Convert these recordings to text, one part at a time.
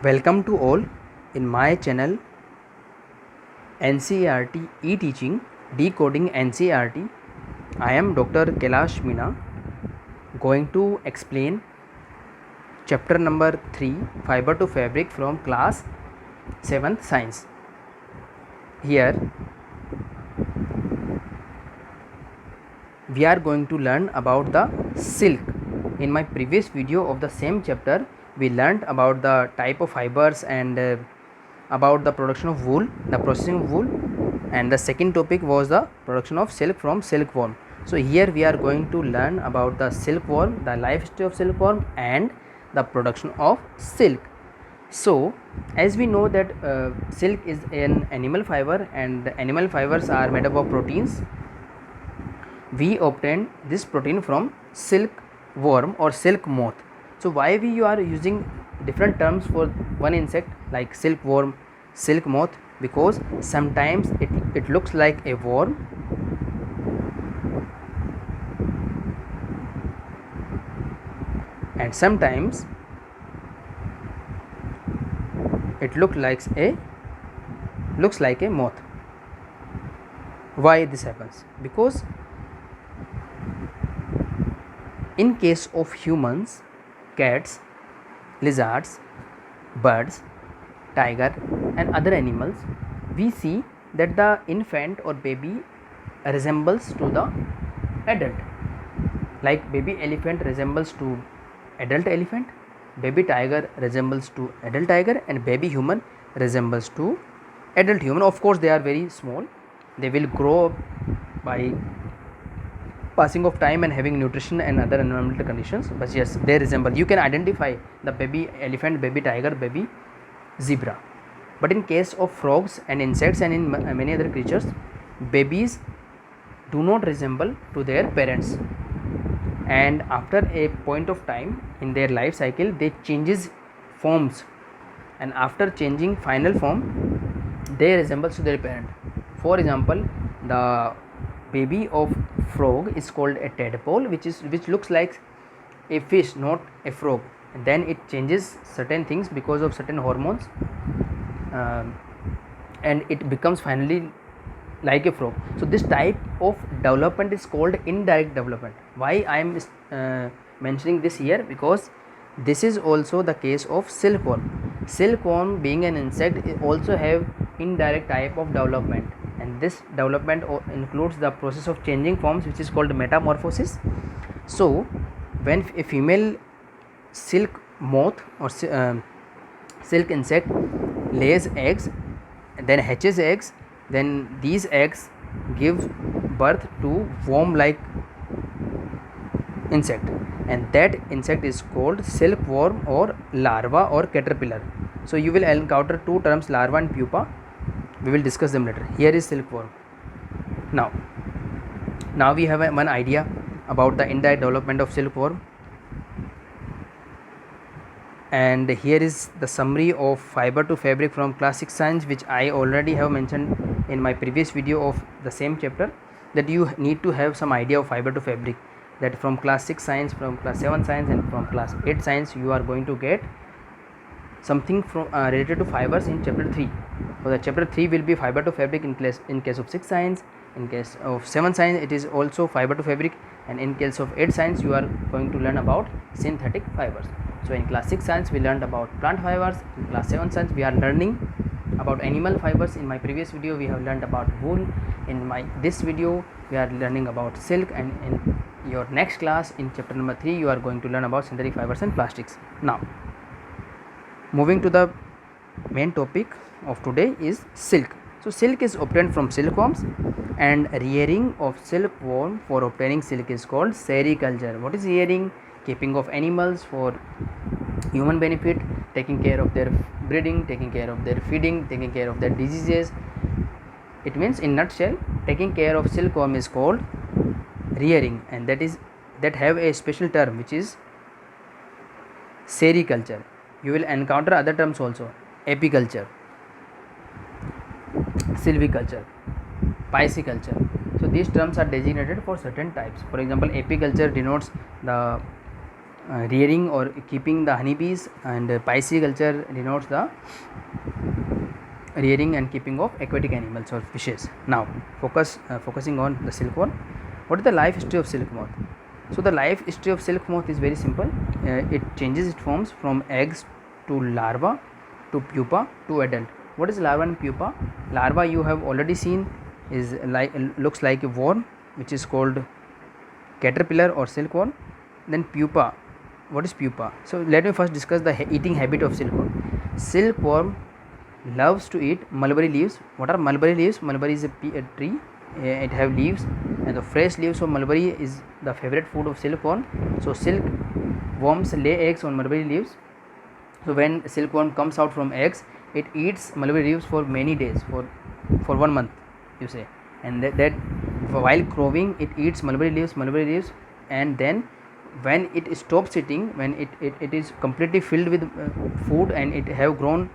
Welcome to all in my channel NCERT e-teaching decoding NCERT. I am Dr. Kailash Meena going to explain chapter number 3 fiber to fabric from class 7th science. Here we are going to learn about the silk. In my previous video of the same chapter we learned about the type of fibers and about the production of wool, the processing of wool, and the second topic was the production of silk from silkworm. So here we are going to learn about the silkworm, the life history of silkworm, and the production of silk. So as we know that silk is an animal fiber and animal fibers are made up of proteins. We obtain this protein from silkworm or silk moth. So why we are using different terms for one insect like silkworm, silk moth? Because sometimes it looks like a worm and sometimes it looks like a moth. Why this happens? Because in case of humans, cats, lizards, birds, tiger and other animals, we see that the infant or baby resembles to the adult. Like baby elephant resembles to adult elephant, baby tiger resembles to adult tiger, and baby human resembles to adult human. Of course they are very small, they will grow up by passing of time and having nutrition and other environmental conditions, but yes, they resemble. You can identify the baby elephant, baby tiger, baby zebra. But in case of frogs and insects and in many other creatures, babies do not resemble to their parents, and after a point of time in their life cycle they changes forms, and after changing final form they resemble to their parent. For example, the baby of frog is called a tadpole, which looks like a fish, not a frog. And then it changes certain things because of certain hormones, and it becomes finally like a frog. So this type of development is called indirect development. Why I am mentioning this here? Because this is also the case of silkworm. Silkworm being an insect also have indirect type of development, and this development includes the process of changing forms, which is called metamorphosis. So when a female silk moth or silk insect lays eggs, then hatches eggs, then these eggs give birth to worm like insect, and that insect is called silkworm or larva or caterpillar. So you will encounter two terms, larva and pupa. We will discuss them later. Here is silkworm. Now we have one idea about the indirect development of silkworm, and here is the summary of fiber to fabric from class 6 science, which I already have mentioned in my previous video of the same chapter, that you need to have some idea of fiber to fabric, that from class 6 science, from class 7 science and from class 8 science you are going to get something from related to fibers in chapter 3. So the chapter 3 will be fiber to fabric in case of 6 science. In case of 7 science it is also fiber to fabric, and in case of 8 science you are going to learn about synthetic fibers. So in class 6 science we learned about plant fibers, in class 7 science we are learning about animal fibers. In my previous video we have learned about wool. In this video we are learning about silk, and in your next class in chapter number 3 you are going to learn about synthetic fibers and plastics. Now moving to the main topic of today is silk. So silk is obtained from silkworms, and rearing of silkworm for obtaining silk is called sericulture. What is rearing? Keeping of animals for human benefit, taking care of their breeding, taking care of their feeding, taking care of their diseases. It means in nutshell, taking care of silkworm is called rearing, and that have a special term which is sericulture. You will encounter other terms also: apiculture, silviculture, pisciculture. So these terms are designated for certain types. For example, apiculture denotes the rearing or keeping the honeybees, and pisciculture denotes the rearing and keeping of aquatic animals or fishes. Now focusing on the silkworm. What is the life history of silk moth? So the life history of silk moth is very simple. It changes its forms from eggs to larva to pupa to adult. What is larva and pupa? Larva you have already seen is looks like a worm, which is called caterpillar or silkworm. Then pupa. What is pupa? So let me first discuss the eating habit of silkworm. Silkworm loves to eat mulberry leaves. What are mulberry leaves? Mulberry is a tree. It have leaves, and the fresh leaves of mulberry is the favorite food of silkworm. So silkworms lay eggs on mulberry leaves. So when silkworm comes out from eggs, it eats mulberry leaves for many days, for 1 month, you say, and that while growing it eats mulberry leaves, and then when it stops eating, when it is completely filled with food and it have grown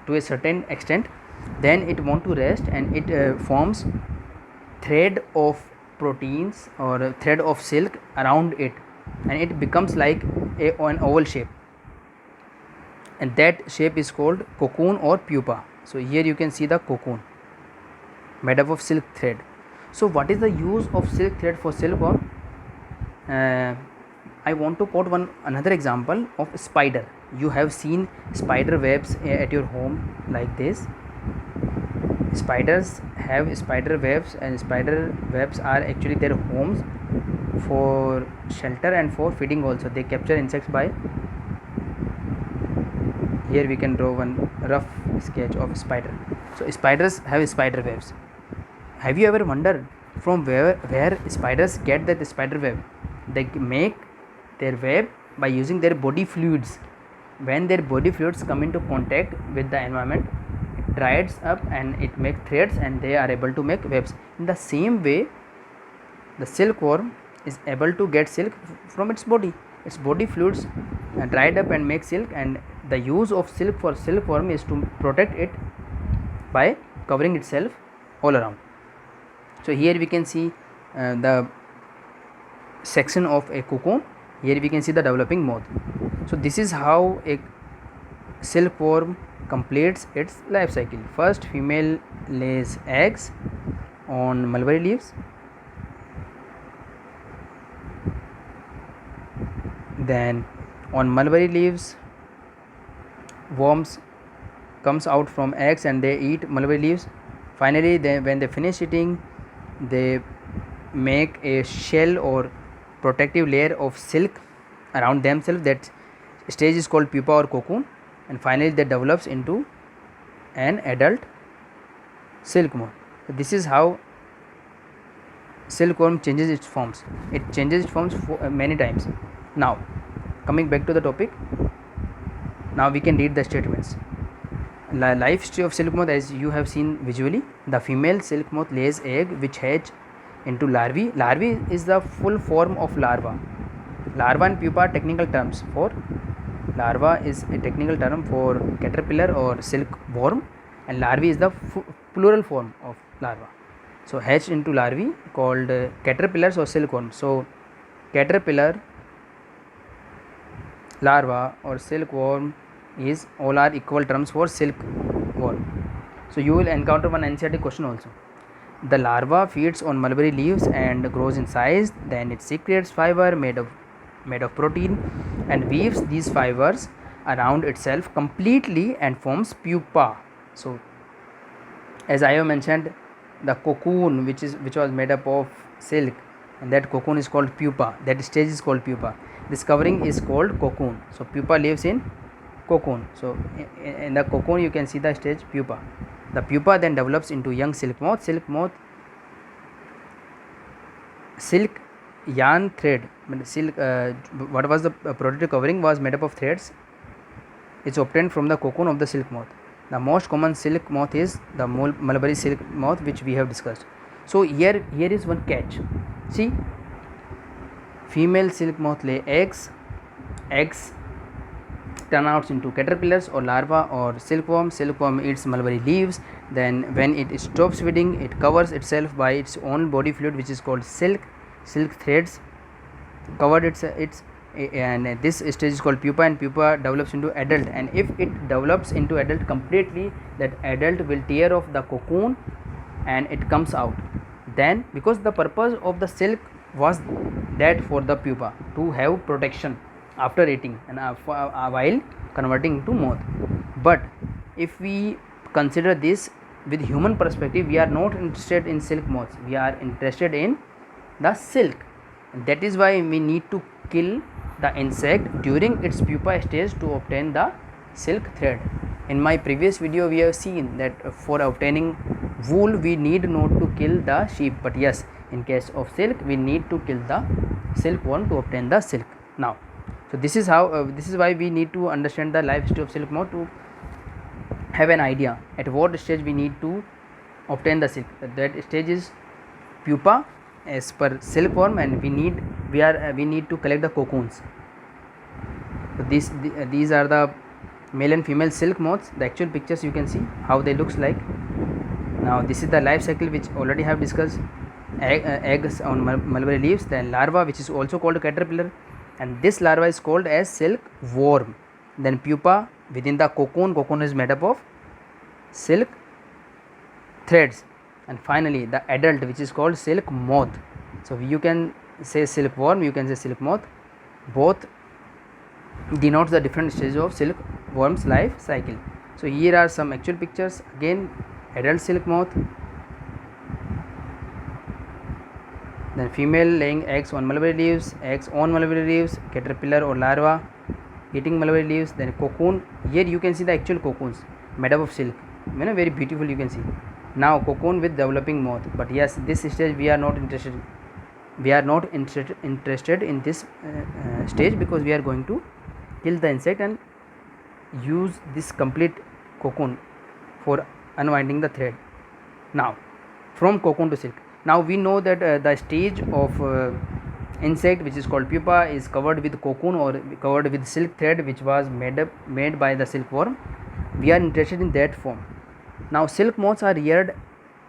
to a certain extent, then it want to rest, and it forms thread of proteins or a thread of silk around it, and it becomes like an oval shape, and that shape is called cocoon or pupa. So here you can see the cocoon made up of silk thread. So what is the use of silk thread for silkworm? I want to quote another example of spider. You have seen spider webs at your home like this. Spiders have spider webs, and spider webs are actually their homes for shelter and for feeding also. They capture insects by, here we can draw one rough sketch of spider. So spiders have spider webs. Have you ever wondered from where spiders get that spider web? They make their web by using their body fluids. When their body fluids come into contact with the environment, it dries up and it makes threads, and they are able to make webs. In the same way, the silkworm is able to get silk from its body fluids dried up and make silk, and the use of silk for silkworm is to protect it by covering itself all around. So here we can see the section of a cocoon. Here we can see the developing moth. So this is how a silkworm completes its life cycle. First, female lays eggs on mulberry leaves. Then on mulberry leaves, worms comes out from eggs and they eat mulberry leaves. Finally, when they finish eating, they make a shell or protective layer of silk around themselves. That stage is called pupa or cocoon, and finally that develops into an adult silk moth. So this is how silkworm changes its forms. It changes its forms many times. Now coming back to the topic, now we can read the statements. Life history of silk moth, as you have seen visually. The female silk moth lays egg which hatch into larvae. Larvae is the full form of larva. Larva and pupa are technical terms for larva, is a technical term for caterpillar or silkworm, and larvae is the plural form of larva. So hatched into larvae called caterpillars or silkworm. So caterpillar, larva or silkworm is all are equal terms for silkworm. So you will encounter one NCERT question also. The larva feeds on mulberry leaves and grows in size. Then it secretes fiber made of protein and weaves these fibers around itself completely and forms pupa. So as I have mentioned, the cocoon which was made up of silk, and that cocoon is called pupa. That stage is called pupa. This covering is called cocoon. So pupa lives in cocoon. So in the cocoon you can see the stage pupa. The pupa then develops into young silk moth. Silk yarn thread, silk what was the protective covering was made up of threads. It's obtained from the cocoon of the silk moth. The most common silk moth is the mulberry silk moth, which we have discussed. So here is one catch. See, female silk moth lay eggs turn out into caterpillars or larva or silkworm. Silkworm eats mulberry leaves. Then when it stops feeding, it covers itself by its own body fluid, which is called silk. Silk threads covered its and this stage is called pupa, and pupa develops into adult. And if it develops into adult completely, that adult will tear off the cocoon and it comes out. Then because the purpose of the silk was that for the pupa to have protection after eating and while converting into moth. But if we consider this with human perspective, we are not interested in silk moths, we are interested in the silk. And that is why we need to kill the insect during its pupa stage to obtain the silk thread. In my previous video we have seen that for obtaining wool we need not to kill the sheep, but yes, in case of silk we need to kill the silkworm to obtain the silk. Now, so this is how this is why we need to understand the life history of silk moth to have an idea at what stage we need to obtain the silk. That stage is pupa as per silkworm, and we need to collect the cocoons. So these are the male and female silk moths. The actual pictures you can see how they looks like. Now this is the life cycle which already have discussed. Eggs on mulberry leaves, then larva which is also called caterpillar, and this larva is called as silk worm. Then pupa within the cocoon is made up of silk threads, and finally the adult which is called silk moth. So you can say silk worm, you can say silk moth, both denotes the different stages of silk worm's life cycle. So here are some actual pictures. Again, adult silk moth, then female laying eggs on mulberry leaves, eggs on mulberry leaves, caterpillar or larva eating mulberry leaves, then cocoon. Here you can see the actual cocoons made up of silk, very beautiful you can see. Now cocoon with developing moth, but yes, this stage we are not interested in this stage, because we are going to kill the insect and use this complete cocoon for unwinding the thread. Now from cocoon to silk, now we know that the stage of insect which is called pupa is covered with cocoon or covered with silk thread which was made by the silkworm. We are interested in that form. Now silk moths are reared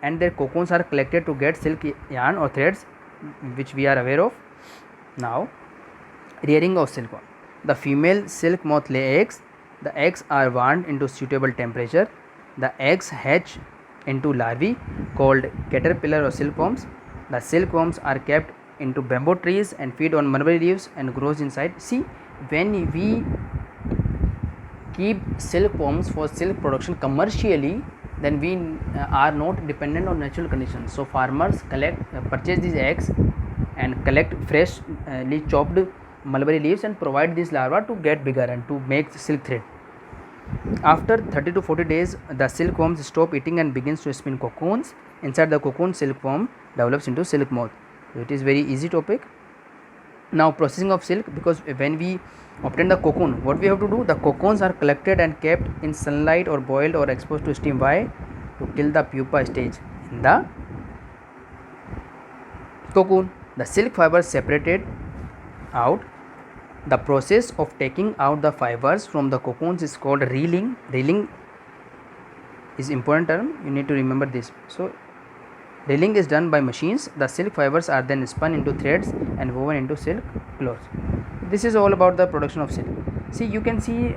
and their cocoons are collected to get silk yarn or threads, which we are aware of. Now rearing of silkworm, the female silk moth lay eggs. The eggs are warmed into suitable temperature. The eggs hatch into larvae called caterpillar or silkworms. The silkworms are kept into bamboo trees and feed on mulberry leaves and grows inside. See, when we keep silkworms for silk production commercially, then we are not dependent on natural conditions. So farmers purchase these eggs and collect freshly chopped mulberry leaves and provide these larvae to get bigger and to make silk thread. After 30 to 40 days, the silkworms stop eating and begins to spin cocoons. Inside the cocoon, silkworm develops into silk moth. So it is very easy topic. Now processing of silk, because when we obtain the cocoon, what we have to do, the cocoons are collected and kept in sunlight or boiled or exposed to steam. Why? To kill the pupa stage in the cocoon. The silk fibers separated out. The process of taking out the fibers from the cocoons is called reeling. Reeling is important term, you need to remember this. So reeling is done by machines. The silk fibers are then spun into threads and woven into silk cloths. This is all about the production of silk. See, you can see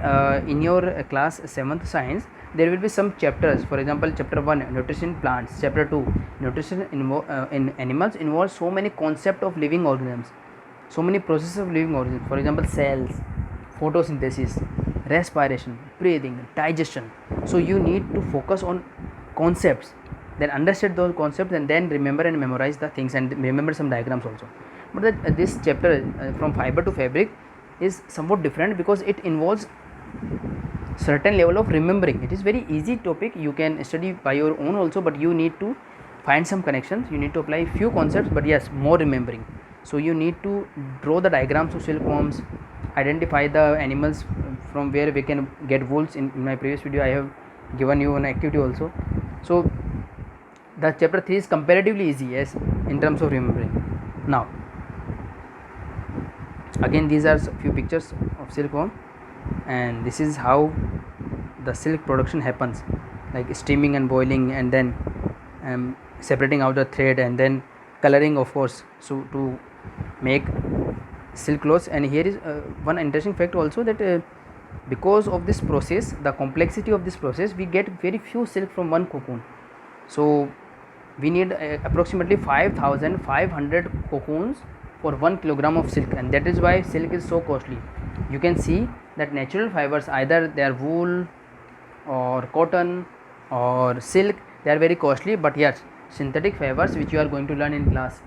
in your class 7th science there will be some chapters. For example, chapter 1 nutrition plants, chapter 2 nutrition in animals involves so many concepts of living organisms, so many processes of living organisms. For example, cells, photosynthesis, respiration, breathing, digestion. So you need to focus on concepts, then understand those concepts, and then remember and memorize the things and remember some diagrams also. But this chapter from fiber to fabric is somewhat different because it involves certain level of remembering. It is very easy topic, you can study by your own also, but you need to find some connections, you need to apply few concepts, but yes, more remembering. So you need to draw the diagrams of silkworms, identify the animals from where we can get wools. In my previous video I have given you an activity also. So the chapter 3 is comparatively easy, yes, in terms of remembering. Now again, these are few pictures of silkworm, and this is how the silk production happens, like steaming and boiling, and then separating out the thread, and then coloring, of course, so to make silk clothes. And here is one interesting fact also, that because of this process, the complexity of this process, we get very few silk from one cocoon. So we need approximately 5500 cocoons for 1 kilogram of silk, and that is why silk is so costly. You can see that natural fibers, either they are wool or cotton or silk, they are very costly. But yes, synthetic fibers, which you are going to learn in class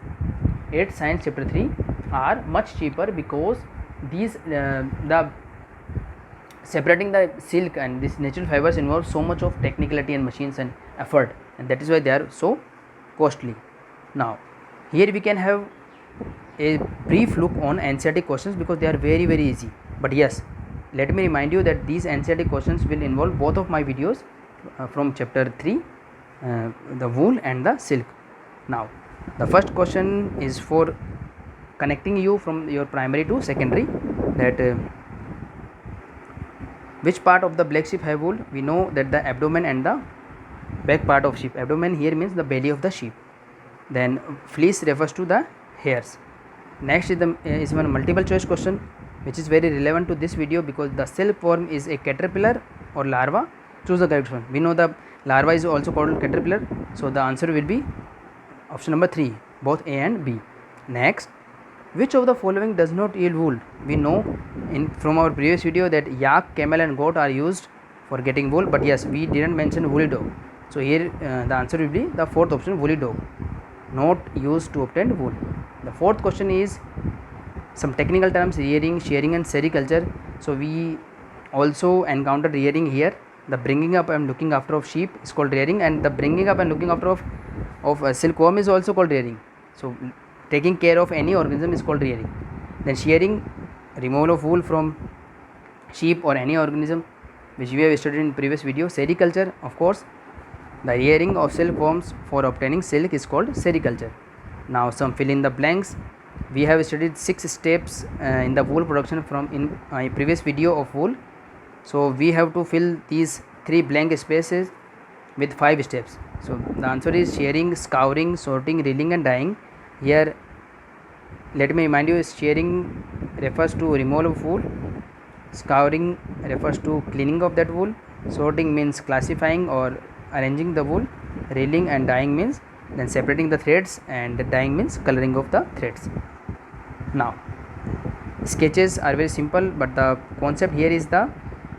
8 science chapter 3, are much cheaper, because these the separating the silk and these natural fibers involves so much of technicality and machines and effort, and that is why they are so costly. Now here we can have a brief look on NCERT questions, because they are very easy. But yes, let me remind you that these NCERT questions will involve both of my videos from chapter 3, the wool and the silk. Now the first question is for connecting you from your primary to secondary, that which part of the black sheep have wool? We know that the abdomen and the back part of sheep. Abdomen here means the belly of the sheep. Then fleece refers to the hairs. Next is one multiple choice question, which is very relevant to this video, because the silkworm is a caterpillar or larva. Choose the correct one. We know the larva is also called caterpillar, so the answer will be option number 3, both A and B. Next, which of the following does not yield wool? We know from our previous video that yak, camel and goat are used for getting wool, but yes, we didn't mention woolly dog. So here the answer will be the fourth option, woolly dog, not used to obtain wool. The fourth question is some technical terms: rearing, shearing and sericulture. So we also encountered rearing here. The bringing up and looking after of sheep is called rearing, and the bringing up and looking after of silkworm is also called rearing. So taking care of any organism is called rearing. Then shearing, removal of wool from sheep or any organism, which we have studied in previous video. Sericulture, of course, the rearing of silkworms for obtaining silk is called sericulture. Now some fill in the blanks. We have studied 6 steps in the wool production from in my previous video of wool. So we have to fill these 3 blank spaces with 5 steps. So the answer is shearing, scouring, sorting, reeling and dyeing. Here let me remind you, shearing refers to removal of wool, scouring refers to cleaning of that wool, sorting means classifying or arranging the wool, reeling and dyeing means then separating the threads, and dyeing means coloring of the threads. Now sketches are very simple, but the concept here is the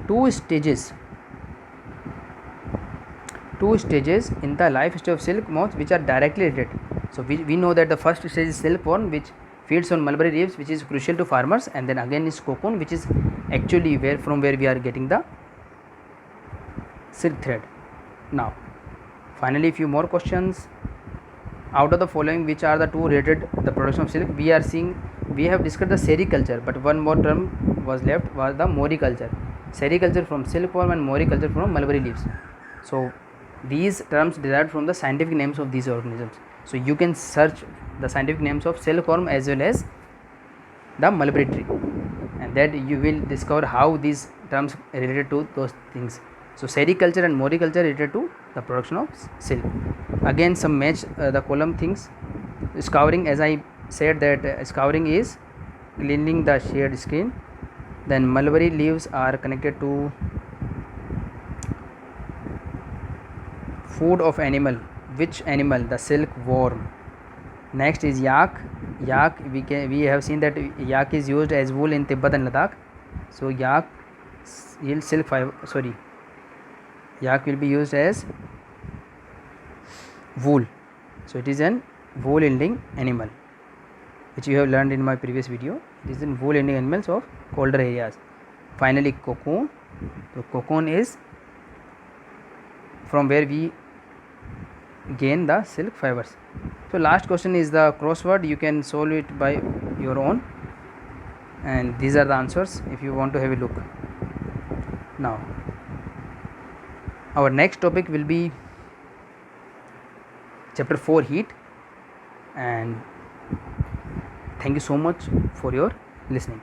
two stages in the life stage of silk moth, which are directly related. So we know that the first stage is silkworm, which feeds on mulberry leaves, which is crucial to farmers, and then again is cocoon, which is actually from where we are getting the silk thread. Now finally few more questions. Out of the following, which are the two related the production of silk? We have discussed the sericulture, but one more term was left, was the moriculture. Sericulture from silkworm and moriculture from mulberry leaves. So these terms derived from the scientific names of these organisms. So you can search the scientific names of silkworm as well as the mulberry tree, and that you will discover how these terms related to those things. So sericulture and moriculture related to the production of silk. Again some match the column things. Scouring, as I said that scouring is cleaning the sheared skin. Then mulberry leaves are connected to food of animal. Which animal? The silkworm. Next is yak. We have seen that yak is used as wool in Tibet and Ladakh. So yak yields silk fiber. Yak will be used as wool. So it is an wool yielding animal, which you have learned in my previous video. It is in wool yielding animals of colder areas. Finally cocoon. So cocoon is from where we gain the silk fibers. So last question is the crossword. You can solve it by your own, and these are the answers if you want to have a look. Now our next topic will be chapter 4, heat, and thank you so much for your listening.